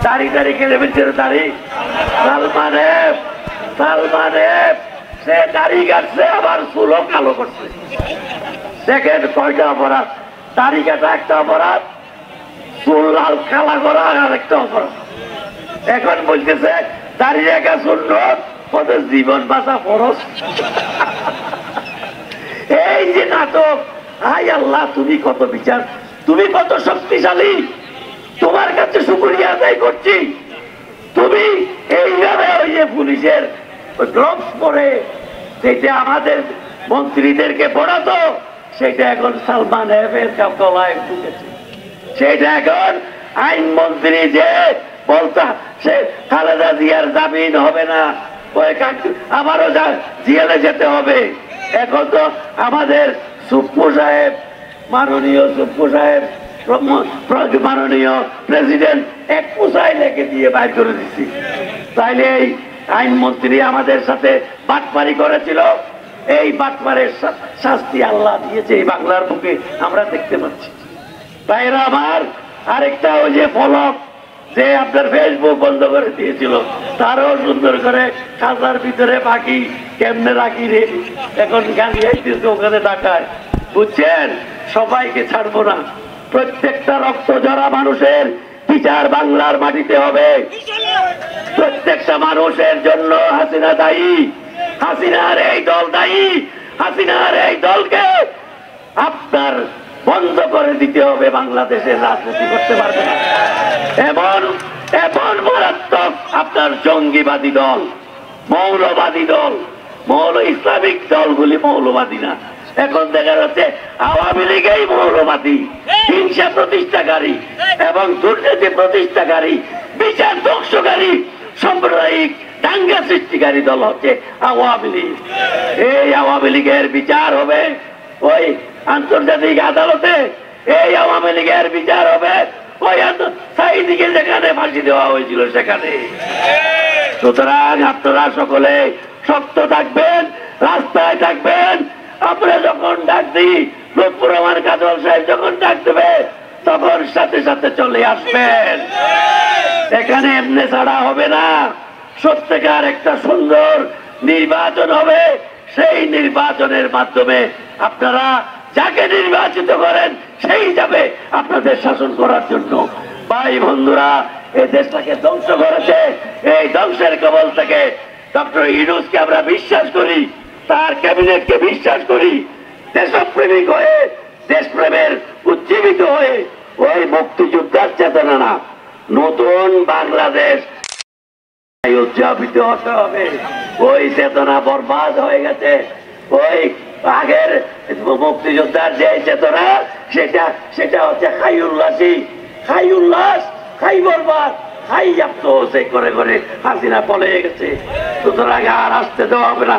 দাড়ি খেলে ফেলছিল দাড়ি। সালমান সে দাড়ি কাটছে আবার চুলও কালো করছে। দেখেন কয়টা অপরাধ, দাড়ি কাটা একটা অপরাধ, চুল লাল কালা করা আর একটা অপরাধ। এখন বলতেছে দাড়ি রেখা সুন্নত, ওদের জীবন বাঁচা ফরজ। এই যে নাটক, হাই আল্লাহ তুমি কত বিচার, তুমি কত শক্তিশালী, তোমার কাছে শুকরিয়া আদায় করছি। তুমি এইভাবে ওই যে পুলিশের গ্লোভস পরে সেটা আমাদের মন্ত্রীদেরকে পড়াতো, সেটা এখন সালমান এফের গলায় ঢুকেছে। সেটা এখন আইনমন্ত্রী যে বলতা সে খালেদা জিয়ার জামিন হবে না, ওই আবারও জেলে যেতে হবে। এখন তো আমাদের সুপ্পু সাহেব, মাননীয় সুপ্পু সাহেব, মাননীয় প্রেসিডেন্ট এক পোষায় লেগে দিয়ে বাইর করে দিচ্ছি। তাইলে এই আইনমন্ত্রী আমাদের সাথে বাটপারি করেছিল, এই বাটপারের শাস্তি আল্লাহ দিয়েছে এই বাংলার বুকে, আমরা দেখতে পাচ্ছি। তাইরা আমার আরেকটা ওই যে ফলক যে আপনার ফেসবুক বন্ধ করে দিয়েছিল, তারও সুন্দর করে খাঁচার ভিতরে পাখি কেমনে রাখি রে, এখন গাড়ি আইতেছে ওখানে ডাকায়। বুঝছেন, সবাইকে ছাড়বো না, প্রত্যেকটা রক্ত ঝরা মানুষের বিচার বাংলার মাটিতে হবে। প্রত্যেকটা মানুষের জন্য হাসিনা দায়ী, হাসিনার এই দল দায়ী। হাসিনার এই দলকে আপনার বন্ধ করে দিতে হবে, বাংলাদেশের রাজনীতি করতে পারবে না। এমন মারাত্মক আপনার জঙ্গিবাদী দল, মৌলবাদী দল, ইসলামিক দলগুলি মৌলবাদী না, এখন দেখা যাচ্ছে আওয়ামী লীগই মৌলবাদী, হিংসা প্রতিষ্ঠাকারী এবং দুর্নীতি প্রতিষ্ঠাকারী, বিচার ধ্বংসকারী, সাম্প্রদায়িক দাঙ্গা সৃষ্টিকারী দল হচ্ছে আওয়ামী লীগ। এই আওয়ামী লীগের বিচার হবে ওই আন্তর্জাতিক আদালতে, এই আওয়ামী লীগের বিচার হবে ওই সাঈদীকে যেখানে ফাঁসি দেওয়া হয়েছিল সেখানে। সুতরাং আপনারা সকলে শক্ত থাকবেন, রাস্তায় থাকবেন। আমরা যখন ডাক দিই, লুৎফর রহমান কাজল সাহেব যখন ডাক দেবে, তখন সাথে সাথে চলে আসবেন। এখানে এমনি ছাড়া হবে না, সত্যিকার একটা সুন্দর নির্বাচন হবে। সেই নির্বাচনের মাধ্যমে আপনারা যাকে নির্বাচিত করেন সেই যাবে আপনাদের শাসন করার জন্য। ভাই বন্ধুরা, এই দেশটাকে ধ্বংস করেছে, এই ধ্বংসের কবল থেকে ডক্টর ইউনূসকে আমরা বিশ্বাস করি, তার ক্যাবিনেটকে বিশ্বাস করি। দেশপ্রেমিক হয়ে, দেশপ্রেমের উজ্জীবিত হয়ে ওই মুক্তিযোদ্ধার চেতনা না, নতুন বাংলাদেশ উজ্জীবিত হতে হবে। ওই চেতনা বরবাদ হয়ে গেছে। ওই আগের মুক্তিযোদ্ধার যে চেতনা, সেটা হচ্ছে খাই উল্লাসী, খাই উল্লাস, খাই বরবাদ, খাই যাপ্ত করে হাসিনা পলে গেছে। সুতরাং আর আসতে দেওয়া হবে না।